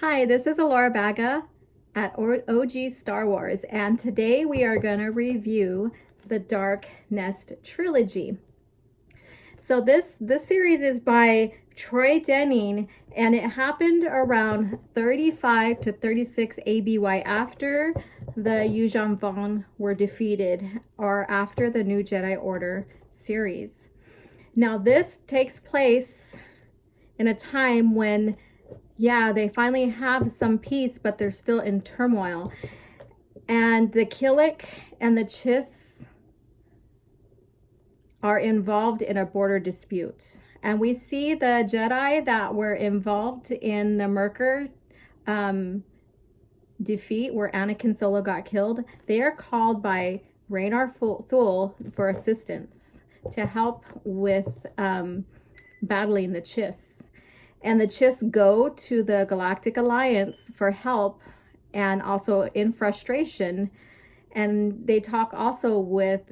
Hi, this is Alora Baga at OG Star Wars, and today we are going to review the Dark Nest Trilogy. So this series is by Troy Denning, and it happened around 35 to 36 ABY after the Yuuzhan Vong were defeated, or after the New Jedi Order series. Now this takes place in a time when they finally have some peace, but they're still in turmoil. And the Killick and the Chiss are involved in a border dispute. And we see the Jedi that were involved in the Merker defeat, where Anakin Solo got killed. They are called by Raynar Thule for assistance to help with battling the Chiss. And the Chiss go to the Galactic Alliance for help and also in frustration. And they talk also with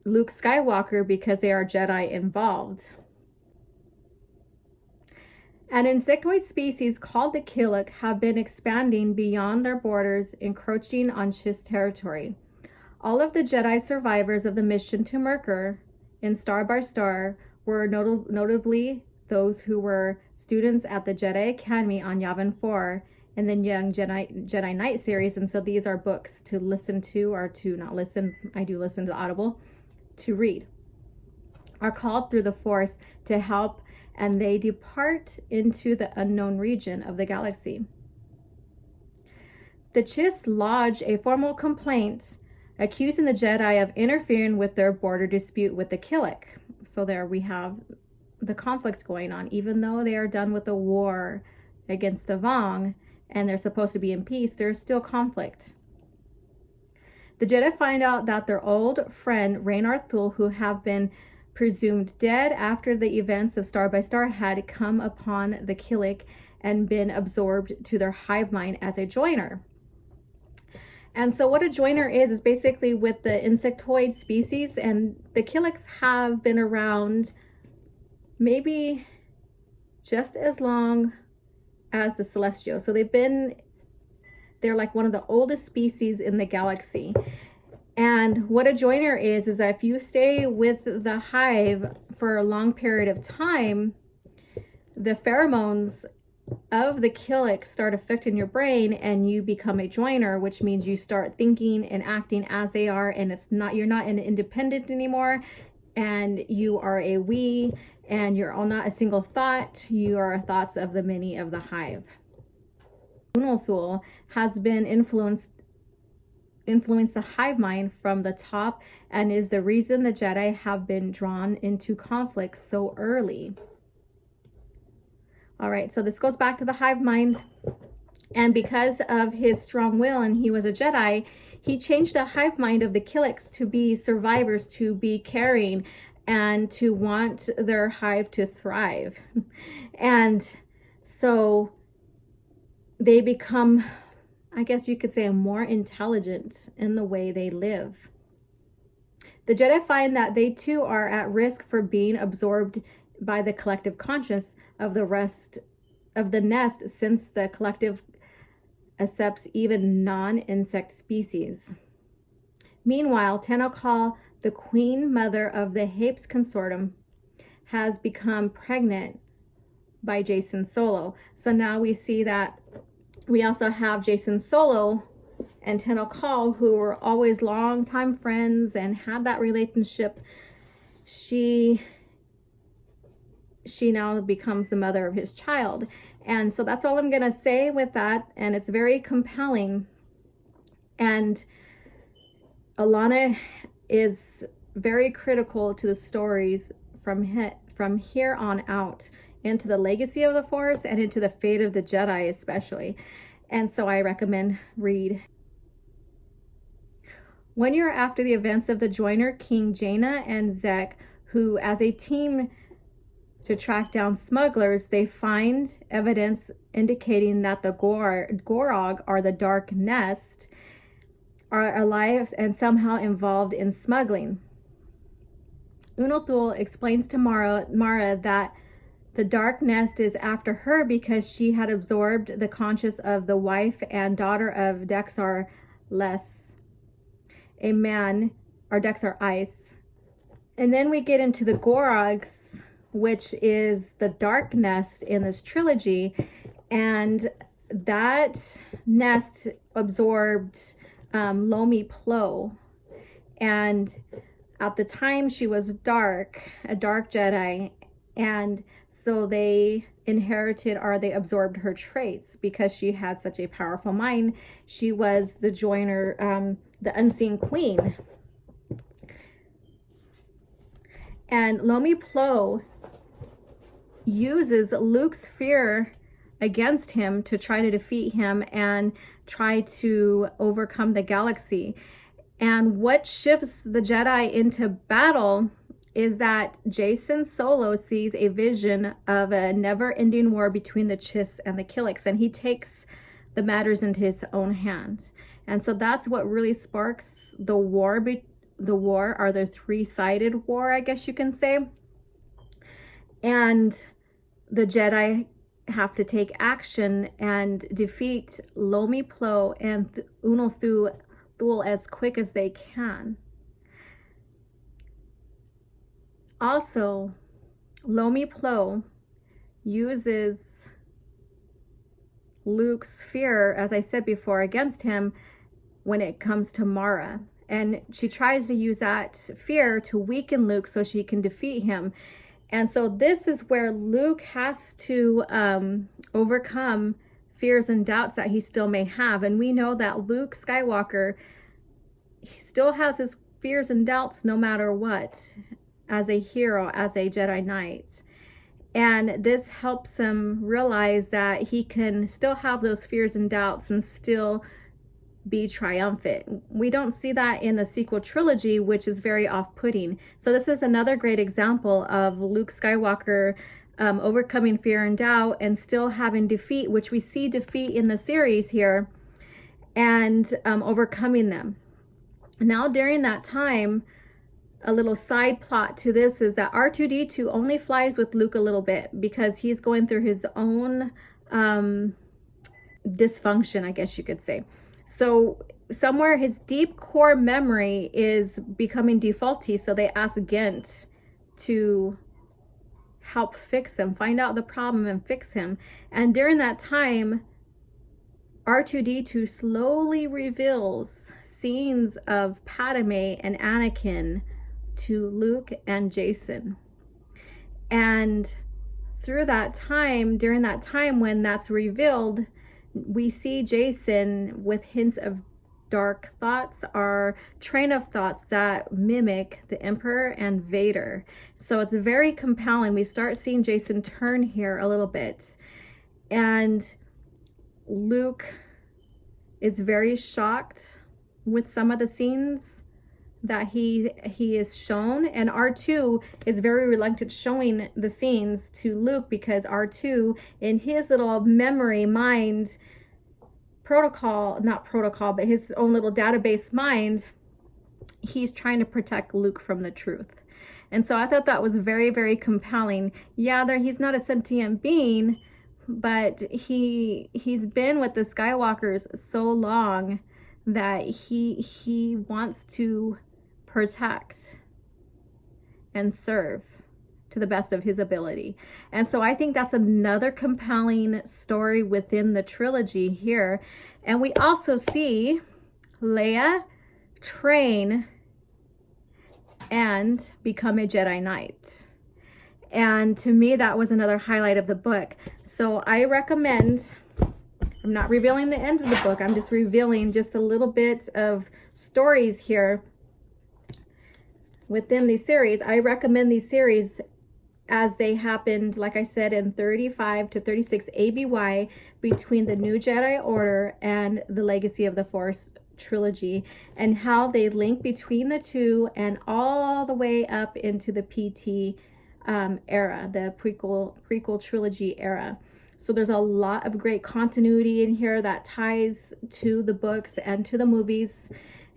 Luke Skywalker because they are Jedi involved. An insectoid species called the Killick have been expanding beyond their borders, encroaching on Chiss territory. All of the Jedi survivors of the mission to Merker in Star by Star were notably those who were students at the Jedi Academy on Yavin 4 and then Young Jedi Knight series. And so these are books to listen to, or to not listen, I do listen to Audible, to read, are called through the Force to help, and they depart into the unknown region of the galaxy. The Chiss lodge a formal complaint accusing the Jedi of interfering with their border dispute with the Killick. So there we have the conflict going on. Even though they are done with the war against the Vong and they're supposed to be in peace, there's still conflict. The Jedi find out that their old friend Raynar Thule, who have been presumed dead after the events of Star by Star, had come upon the Killick and been absorbed to their hive mind as a joiner. And so what a joiner is basically with the insectoid species, and the Killicks have been around maybe just as long as the Celestials. So they're like one of the oldest species in the galaxy. And what a joiner is that if you stay with the hive for a long period of time, the pheromones of the Killick start affecting your brain and you become a joiner, which means you start thinking and acting as they are, and you're not an independent anymore, and you are a we, and you're all not a single thought, you are thoughts of the many of the hive. Thule has been influenced the hive mind from the top, and is the reason the Jedi have been drawn into conflict so early. All right, so this goes back to the hive mind, and because of his strong will, and he was a Jedi, he changed the hive mind of the Killicks to be survivors, to be caring, and to want their hive to thrive. And so they become, I guess you could say, more intelligent in the way they live. The Jedi find that they too are at risk for being absorbed by the collective conscience of the rest of the nest, since the collective accepts even non-insect species. Meanwhile, Tenokal, the queen mother of the Hapes consortium, has become pregnant by Jacen Solo. So now we see that we also have Jacen Solo and Tenokal, who were always longtime friends and had that relationship. She now becomes the mother of his child. And so that's all I'm going to say with that. And it's very compelling. And Alana is very critical to the stories from here on out, into the legacy of the Force and into the fate of the Jedi especially. And so I recommend read. 1 year after the events of the Joiner King Jaina and Zekk, who as a team to track down smugglers, they find evidence indicating that the Gorog, or the Dark Nest, are alive and somehow involved in smuggling. Thule explains to Mara that The Dark Nest is after her because she had absorbed the conscience of the wife and daughter of Dexar Les, a man, or Dexar Ice. And then we get into the Gorogs, which is the Dark Nest in this trilogy. And that nest absorbed Lomi Plo. And at the time she was a dark Jedi. And so they inherited, or they absorbed her traits because she had such a powerful mind. She was the joiner, the unseen queen. And Lomi Plo uses Luke's fear against him to try to defeat him and try to overcome the galaxy. And what shifts the Jedi into battle is that Jacen Solo sees a vision of a never-ending war between the Chiss and the Killicks, and he takes the matters into his own hands. And so that's what really sparks the war, or the three-sided war, I guess you can say. And the Jedi have to take action and defeat Lomi Plo and Unal Thul as quick as they can. Also, Lomi Plo uses Luke's fear, as I said before, against him when it comes to Mara. And she tries to use that fear to weaken Luke so she can defeat him. And so this is where Luke has to overcome fears and doubts that he still may have. And we know that Luke Skywalker, he still has his fears and doubts no matter what, as a hero, as a Jedi Knight. And this helps him realize that he can still have those fears and doubts and still be triumphant. We don't see that in the sequel trilogy, which is very off-putting. So this is another great example of Luke Skywalker overcoming fear and doubt and still having defeat, which we see defeat in the series here, and overcoming them. Now, during that time, a little side plot to this is that R2-D2 only flies with Luke a little bit because he's going through his own dysfunction, I guess you could say. So somewhere his deep core memory is becoming defaulty, so they ask Gent to help fix him, find out the problem and fix him. And during that time, R2-D2 slowly reveals scenes of Padme and Anakin to Luke and Jacen. And through that time, during that time when that's revealed, we see Jacen with hints of dark thoughts, or train of thoughts that mimic the Emperor and Vader. So it's very compelling. We start seeing Jacen turn here a little bit. And Luke is very shocked with some of the scenes that he is shown, and R2 is very reluctant showing the scenes to Luke because R2, in his little memory mind protocol, not protocol, but his own little database mind, he's trying to protect Luke from the truth. And so I thought that was very, very compelling. Yeah, he's not a sentient being, but he's been with the Skywalkers so long that he wants to protect and serve to the best of his ability. And so I think that's another compelling story within the trilogy here. And we also see Leia train and become a Jedi Knight. And to me, that was another highlight of the book. So I recommend, I'm not revealing the end of the book, I'm just revealing just a little bit of stories here within the series. I recommend these series as they happened, like I said, in 35 to 36 ABY, between the New Jedi Order and the Legacy of the Force trilogy, and how they link between the two and all the way up into the PT era, the prequel trilogy era. So there's a lot of great continuity in here that ties to the books and to the movies.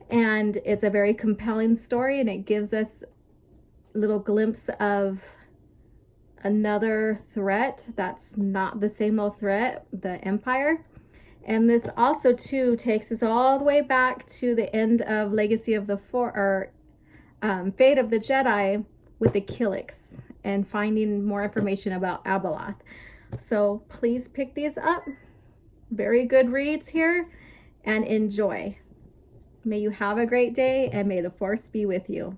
And it's a very compelling story, and it gives us a little glimpse of another threat that's not the same old threat, the Empire. And this also too takes us all the way back to the end of Legacy of the Fate of the Jedi with the Killicks and finding more information about Abeloth. So please pick these up. Very good reads here, and enjoy. May you have a great day, and may the Force be with you.